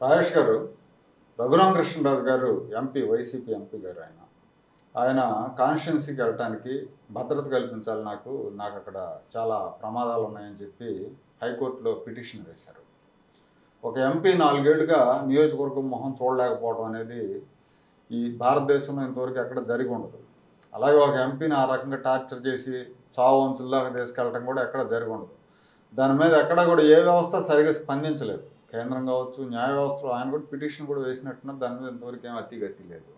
రాజేష్ గారు, రఘురామకృష్ణరాజు గారు MP, YCP MP గారు. ఆయన కాన్స్టిట్యున్సీకి వెళ్ళటానికి భద్రత కల్పించాలి, నాకు అక్కడ చాలా ప్రమాదాలు ఉన్నాయని చెప్పి హైకోర్టులో పిటిషన్ వేశారు. ఒక ఎంపీ 4 ఏళ్లుగా నియోజకవర్గం మొహం చూడలేకపోవడం అనేది ఈ భారతదేశంలో ఇంతవరకు ఎక్కడ జరిగి ఉండదు. అలాగే ఒక ఎంపీని ఆ రకంగా టార్చర్ చేసి చావు అంచుల్లాగా తీసుకెళ్ళటం కూడా ఎక్కడ జరిగి ఉండదు. దాని మీద ఎక్కడ కూడా ఏ వ్యవస్థ సరిగా స్పందించలేదు. కేంద్రం కావచ్చు, న్యాయ వ్యవస్థలో ఆయన కూడా పిటిషన్ కూడా వేసినట్టున్నారు. దాని మీద ఇంతవరకు ఏం అతిగతి లేదు.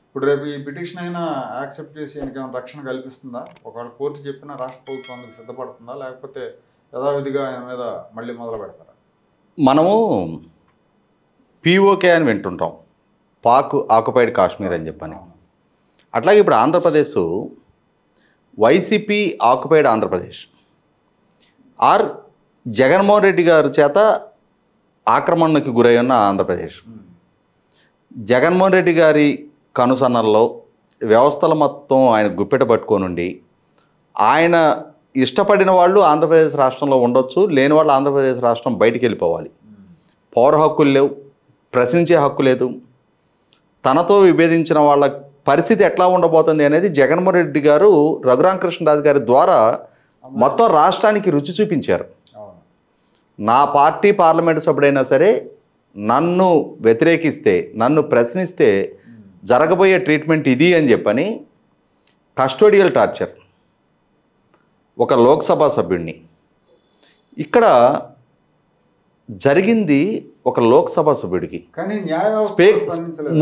ఇప్పుడు రేపు ఈ పిటిషన్ అయినా యాక్సెప్ట్ చేసి ఆయనకేమైనా రక్షణ కల్పిస్తుందా? ఒకవేళ కోర్టు చెప్పినా రాష్ట్ర ప్రభుత్వం అందుకు సిద్ధపడుతుందా, లేకపోతే యథావిధిగా ఆయన మీద మళ్ళీ మొదలు పెడతారా? మనము పీఓకే అని వింటుంటాం, పాక్ ఆక్యుపైడ్ కాశ్మీర్ అని చెప్పని. అట్లాగే ఇప్పుడు ఆంధ్రప్రదేశ్ వైసీపీ ఆక్యుపైడ్ ఆంధ్రప్రదేశ్ ఆర్ జగన్మోహన్ రెడ్డి గారి చేత ఆక్రమణకు గురై ఉన్న ఆంధ్రప్రదేశ్. జగన్మోహన్ రెడ్డి గారి కనుసన్నల్లో వ్యవస్థల మొత్తం ఆయన గుప్పెట పట్టుకోనుండి ఆయన ఇష్టపడిన వాళ్ళు ఆంధ్రప్రదేశ్ రాష్ట్రంలో ఉండొచ్చు, లేని వాళ్ళు ఆంధ్రప్రదేశ్ రాష్ట్రం బయటికి వెళ్ళిపోవాలి. పౌర హక్కులు లేవు, ప్రశ్నించే హక్కు లేదు. తనతో విభేదించిన వాళ్ళ పరిస్థితి ఎట్లా ఉండబోతుంది అనేది జగన్మోహన్ రెడ్డి గారు రఘురామకృష్ణరాజు గారి ద్వారా మొత్తం రాష్ట్రానికి రుచి చూపించారు. నా పార్టీ పార్లమెంటు సభ్యుడైనా సరే నన్ను వ్యతిరేకిస్తే, నన్ను ప్రశ్నిస్తే జరగబోయే ట్రీట్మెంట్ ఇది అని చెప్పని కస్టోడియల్ టార్చర్ ఒక లోక్సభ సభ్యుడిని. ఇక్కడ జరిగింది ఒక లోక్సభ సభ్యుడికి.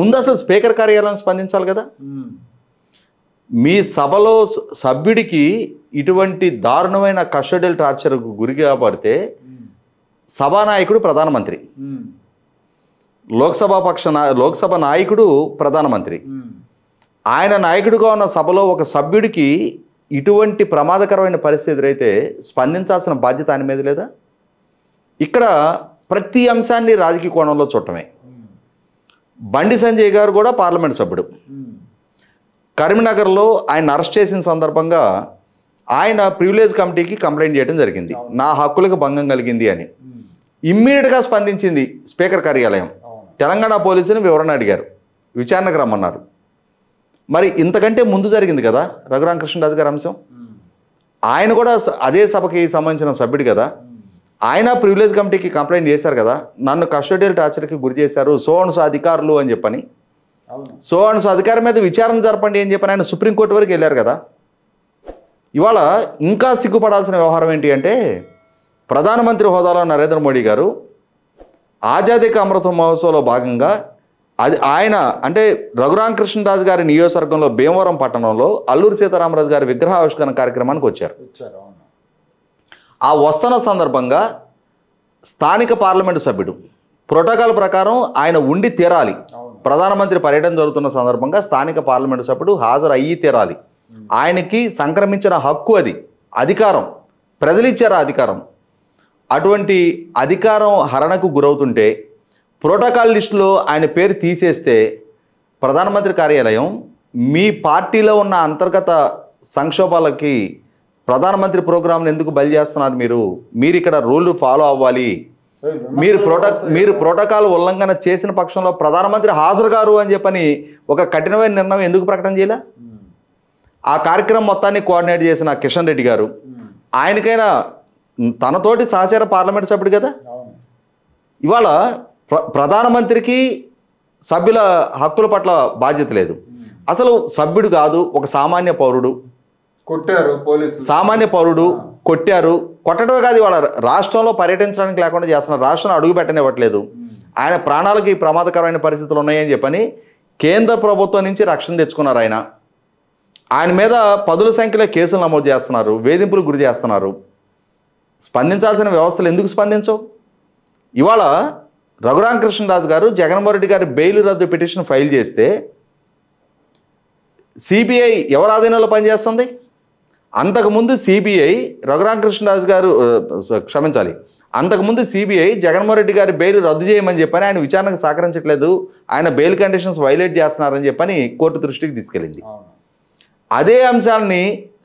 ముందు అసలు స్పీకర్ కార్యాలయం స్పందించాలి కదా. మీ సభలో సభ్యుడికి ఇటువంటి దారుణమైన కస్టోడియల్ టార్చర్కు గురి కాబడితే సభానాయకుడు ప్రధానమంత్రి, లోక్సభ నాయకుడు ప్రధానమంత్రి. ఆయన నాయకుడిగా ఉన్న సభలో ఒక సభ్యుడికి ఇటువంటి ప్రమాదకరమైన పరిస్థితి ఎదురైతే స్పందించాల్సిన బాధ్యత ఆయన మీద లేదా? ఇక్కడ ప్రతి అంశాన్ని రాజకీయ కోణంలో చూడటమే. బండి సంజయ్ గారు కూడా పార్లమెంట్ సభ్యుడు. కరీంనగర్లో ఆయన అరెస్ట్ చేసిన సందర్భంగా ఆయన ప్రివిలేజ్ కమిటీకి కంప్లైంట్ చేయడం జరిగింది, నా హక్కులకు భంగం కలిగింది అని. ఇమ్మీడియట్గా స్పందించింది స్పీకర్ కార్యాలయం. తెలంగాణ పోలీసుని వివరణ అడిగారు, విచారణకు రమ్మన్నారు. మరి ఇంతకంటే ముందు జరిగింది కదా రఘురామకృష్ణరాజు గారి అంశం. ఆయన కూడా అదే సభకి సంబంధించిన సభ్యుడు కదా. ఆయన ప్రివిలేజ్ కమిటీకి కంప్లైంట్ చేశారు కదా, నన్ను కస్టోడియల్ టార్చర్కి గురి చేశారు సోన్స్ అధికారులు అని చెప్పని. సోన్స్ అధికారి మీద విచారణ జరపండి అని చెప్పని ఆయన సుప్రీంకోర్టు వరకు వెళ్ళారు కదా. ఇవాళ ఇంకా సిగ్గుపడాల్సిన వ్యవహారం ఏంటి అంటే, ప్రధానమంత్రి హోదాలో నరేంద్ర మోడీ గారు ఆజాదీ కా అమృత మహోత్సవంలో భాగంగా ఆయన అంటే రఘురామకృష్ణరాజు గారి నియోజకవర్గంలో భీమవరం పట్టణంలో అల్లూరి సీతారామరాజు గారి విగ్రహావిష్కరణ కార్యక్రమానికి వచ్చారు. ఆ వస్తున్న సందర్భంగా స్థానిక పార్లమెంటు సభ్యుడు ప్రోటోకాల్ ప్రకారం ఆయన ఉండి తీరాలి. ప్రధానమంత్రి పర్యటన జరుగుతున్న సందర్భంగా స్థానిక పార్లమెంటు సభ్యుడు హాజరు అయ్యి తీరాలి. ఆయనకి సంక్రమించిన హక్కు, అది అధికారం, ప్రజలు ఇచ్చారు అధికారం. అటువంటి అధికారం హరణకు గురవుతుంటే ప్రోటోకాల్ లిస్టులో ఆయన పేరు తీసేస్తే ప్రధానమంత్రి కార్యాలయం మీ పార్టీలో ఉన్న అంతర్గత సంక్షోభాలకి ప్రధానమంత్రి ప్రోగ్రాంను ఎందుకు బలి చేస్తున్నారు? మీరు ఇక్కడ రూల్ ఫాలో అవ్వాలి, మీరు ప్రోటోకాల్ ఉల్లంఘన చేసిన పక్షంలో ప్రధానమంత్రి హాజరు గారు అని చెప్పని ఒక కఠినమైన నిర్ణయం ఎందుకు ప్రకటన చేయలే? ఆ కార్యక్రమం మొత్తాన్ని కోఆర్డినేట్ చేసిన కిషన్ రెడ్డి గారు, ఆయనకైనా తనతోటి సహచార పార్లమెంట్ సభ్యుడు కదా. ఇవాళ ప్రధానమంత్రికి సభ్యుల హక్కుల పట్ల బాధ్యత లేదు. అసలు సభ్యుడు కాదు, ఒక సామాన్య పౌరుడు కొట్టారు, పోలీసులు సామాన్య పౌరుడు కొట్టారు. కొట్టడమే కాదు, ఇవాళ రాష్ట్రంలో పర్యటించడానికి లేకుండా చేస్తున్నారు, రాష్ట్రంలో అడుగు పెట్టనివ్వట్లేదు. ఆయన ప్రాణాలకి ప్రమాదకరమైన పరిస్థితులు ఉన్నాయని చెప్పని కేంద్ర ప్రభుత్వం నుంచి రక్షణ తెచ్చుకున్నారు. ఆయన మీద పదుల సంఖ్యలో కేసులు నమోదు చేస్తున్నారు, వేధింపులకు గురి చేస్తున్నారు. స్పందించాల్సిన వ్యవస్థలు ఎందుకు స్పందించవు? ఇవాళ రఘురామకృష్ణరాజు గారు జగన్మోహన్ రెడ్డి గారి బెయిల్ రద్దు పిటిషన్ ఫైల్ చేస్తే సిబిఐ ఎవరి ఆధీనంలో పనిచేస్తుంది? అంతకుముందు సిబిఐ రఘురామకృష్ణరాజు గారు అంతకుముందు సిబిఐ జగన్మోహన్ రెడ్డి గారి బెయిల్ రద్దు చేయమని చెప్పని ఆయన విచారణకు సహకరించట్లేదు, ఆయన బెయిల్ కండిషన్స్ వైలేట్ చేస్తున్నారని చెప్పని కోర్టు దృష్టికి తీసుకెళ్ళింది. అదే అంశాలని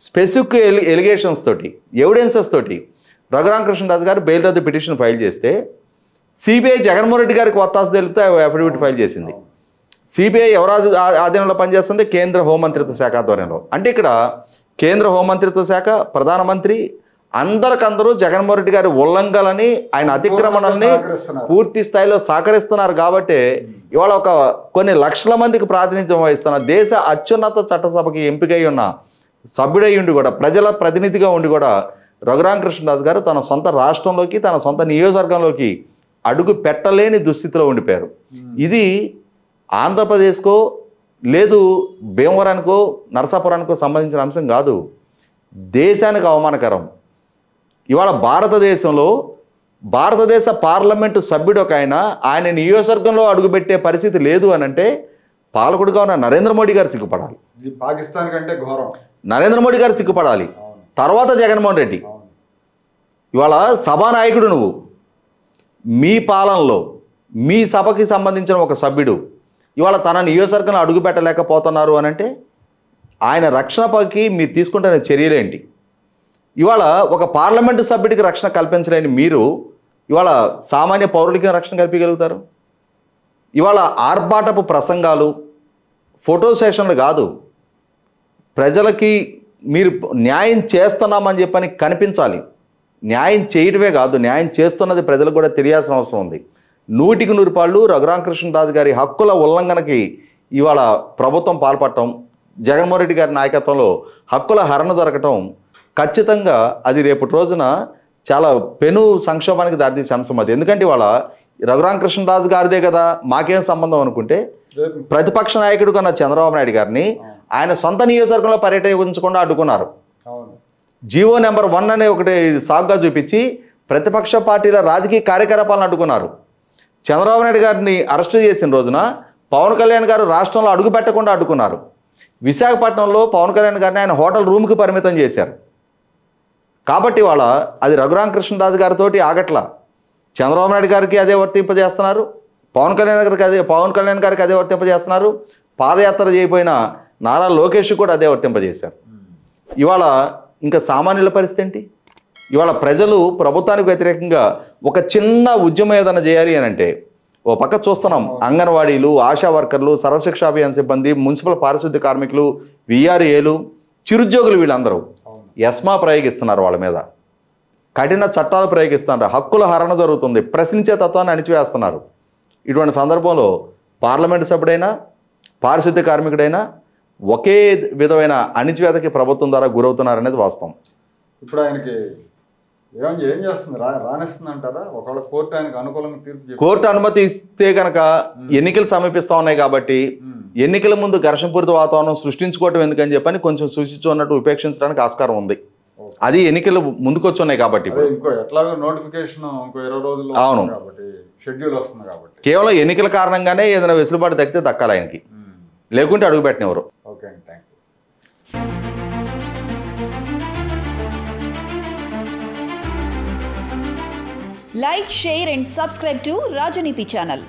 స్పెసిఫిక్ ఎలిగేషన్స్ తోటి, ఎవిడెన్సెస్ తోటి రఘురామకృష్ణరాజు గారు బెయిల్ రద్దు పిటిషన్ ఫైల్ చేస్తే సిబిఐ జగన్మోహన్ రెడ్డి గారికి వత్తాసు తెలిపితే అఫిడవిట్ ఫైల్ చేసింది. సిబిఐ ఎవరు ఆధీనంలో పనిచేస్తుంది? కేంద్ర హోంమంత్రిత్వ శాఖ ఆధ్వర్యంలో. అంటే ఇక్కడ కేంద్ర హోంమంత్రిత్వ శాఖ, ప్రధానమంత్రి అందరికందరూ జగన్మోహన్ రెడ్డి గారి ఉల్లంఘనలని, ఆయన అతిక్రమణల్ని పూర్తి స్థాయిలో సహకరిస్తున్నారు. కాబట్టి ఇవాళ కొన్ని లక్షల మందికి ప్రాతినిధ్యం వహిస్తున్న దేశ అత్యున్నత చట్టసభకి ఎంపికై ఉన్న సభ్యుడై ఉండి కూడా, ప్రజల ప్రతినిధిగా ఉండి కూడా రఘురామకృష్ణరాజు గారు తన సొంత రాష్ట్రంలోకి, తన సొంత నియోజకవర్గంలోకి అడుగు పెట్టలేని దుస్థితిలో ఉండిపోయారు. ఇది ఆంధ్రప్రదేశ్కో లేదు భీమవరానికో నరసాపురానికో సంబంధించిన అంశం కాదు, దేశానికి అవమానకరం. ఇవాళ భారతదేశంలో భారతదేశ పార్లమెంటు సభ్యుడు ఒక ఆయన నియోజకవర్గంలో అడుగుపెట్టే పరిస్థితి లేదు అని అంటే పాలకుడుగా ఉన్న నరేంద్ర మోడీ గారు సిగ్గుపడాలి. ఇది పాకిస్తాన్ కంటే ఘోరం. నరేంద్ర మోడీ గారు సిగ్గుపడాలి, తర్వాత జగన్మోహన్ రెడ్డి. ఇవాళ సభానాయకుడు నువ్వు, మీ పాలనలో మీ సభకి సంబంధించిన ఒక సభ్యుడు ఇవాళ తన నియోజకవర్గంలో అడుగు పెట్టలేకపోతున్నారు అని అంటే ఆయన రక్షణపైకి మీరు తీసుకుంటున్న చర్యలేంటి? ఇవాళ ఒక పార్లమెంటు సభ్యుడికి రక్షణ కల్పించలేని మీరు ఇవాళ సామాన్య పౌరుడికి రక్షణ కల్పించగలుగుతారు? ఇవాళ ఆర్భాటపు ప్రసంగాలు, ఫోటో సెషన్లు కాదు, ప్రజలకి మీరు న్యాయం చేస్తున్నామని చెప్పని కనిపించాలి. న్యాయం చేయటమే కాదు, న్యాయం చేస్తున్నది ప్రజలకు కూడా తెలియాల్సిన అవసరం ఉంది. 100కి 100 పాళ్ళు రఘురామకృష్ణరాజు గారి హక్కుల ఉల్లంఘనకి ఇవాళ ప్రభుత్వం పాల్పడటం, జగన్మోహన్ రెడ్డి గారి నాయకత్వంలో హక్కుల హరణ జరగటం ఖచ్చితంగా అది రేపటి రోజున చాలా పెను సంక్షోభానికి దారితీసే అంశం అది. ఎందుకంటే ఇవాళ రఘురామకృష్ణరాజు గారిదే కదా మాకేం సంబంధం అనుకుంటే, ప్రతిపక్ష నాయకుడు కన్నా చంద్రబాబు నాయుడు గారిని ఆయన సొంత నియోజకవర్గంలో పర్యటించకుండా అడ్డుకున్నారు. జీవో నెంబర్ 1 అనే ఒకటి సాగుగా చూపించి ప్రతిపక్ష పార్టీల రాజకీయ కార్యకలాపాలను అడ్డుకున్నారు. చంద్రబాబు నాయుడు గారిని అరెస్టు చేసిన రోజున పవన్ కళ్యాణ్ గారు రాష్ట్రంలో అడుగు పెట్టకుండా అడ్డుకున్నారు. విశాఖపట్నంలో పవన్ కళ్యాణ్ గారిని ఆయన హోటల్ రూమ్కి పరిమితం చేశారు. కాబట్టి వాళ్ళ అది రఘురామకృష్ణరాజు గారితో ఆగట్లా, చంద్రబాబు నాయుడు గారికి అదే వర్తింపజేస్తున్నారు, పవన్ కళ్యాణ్ గారికి అదే వర్తింపజేస్తున్నారు, పాదయాత్ర చేయబోయిన నారా లోకేష్ కూడా అదే వర్తింపజేశారు. ఇవాళ ఇంకా సామాన్యుల పరిస్థితి ఏంటి? ఇవాళ ప్రజలు ప్రభుత్వానికి వ్యతిరేకంగా ఒక చిన్న ఉద్యమం ఏదైనా చేయాలి అని అంటే ఓ పక్క చూస్తున్నాం, అంగన్వాడీలు, ఆశా వర్కర్లు, సర్వశిక్ష అభియాన్ సిబ్బంది, మున్సిపల్ పారిశుద్ధ్య కార్మికులు, విఆర్ఏలు, చిరుద్యోగులు వీళ్ళందరూ ఎస్మా ప్రయోగిస్తున్నారు, వాళ్ళ మీద కఠిన చట్టాలు ప్రయోగిస్తున్నారు, హక్కుల హరణ జరుగుతుంది, ప్రశ్నించే తత్వాన్ని అణిచివేస్తున్నారు. ఇటువంటి సందర్భంలో పార్లమెంటు సభ్యుడైనా పారిశుద్ధ్య కార్మికుడైనా ఒకే విధమైన అణిచివేతకి ప్రభుత్వం ద్వారా గురవుతున్నారనేది వాస్తవం. ఇప్పుడు ఆయనకి ఏం చేస్తుంది? రానిస్తుంది అంటారా? ఒకవేళ కోర్టు ఆయనకు అనుకూలంగా తీర్పు, కోర్టు అనుమతి ఇస్తే కనుక ఎన్నికలు సమీపిస్తూ ఉన్నాయి కాబట్టి ఎన్నికల ముందు ఘర్షణపూరిత వాతావరణం సృష్టించుకోవటం ఎందుకని చెప్పని కొంచెం సూచించున్నట్టు ఉపేక్షించడానికి ఆస్కారం ఉంది. అది ఎన్నికలు ముందుకొచ్చున్నాయి కాబట్టి ఇంకో ఎట్లాగో నోటిఫికేషన్ ఇంకో 20 రోజుల్లో అవును కాబట్టి షెడ్యూల్ వస్తుంది కాబట్టి కేవలం ఎన్నికల కారణంగానే ఏదైనా వెసులుబాటు దక్కితే దక్కాలి ఆయనకి, లేకుంటే అడుగు పెట్టినెవరు. ఓకే అండి, thank you. Like, share and subscribe to Rajaniti channel.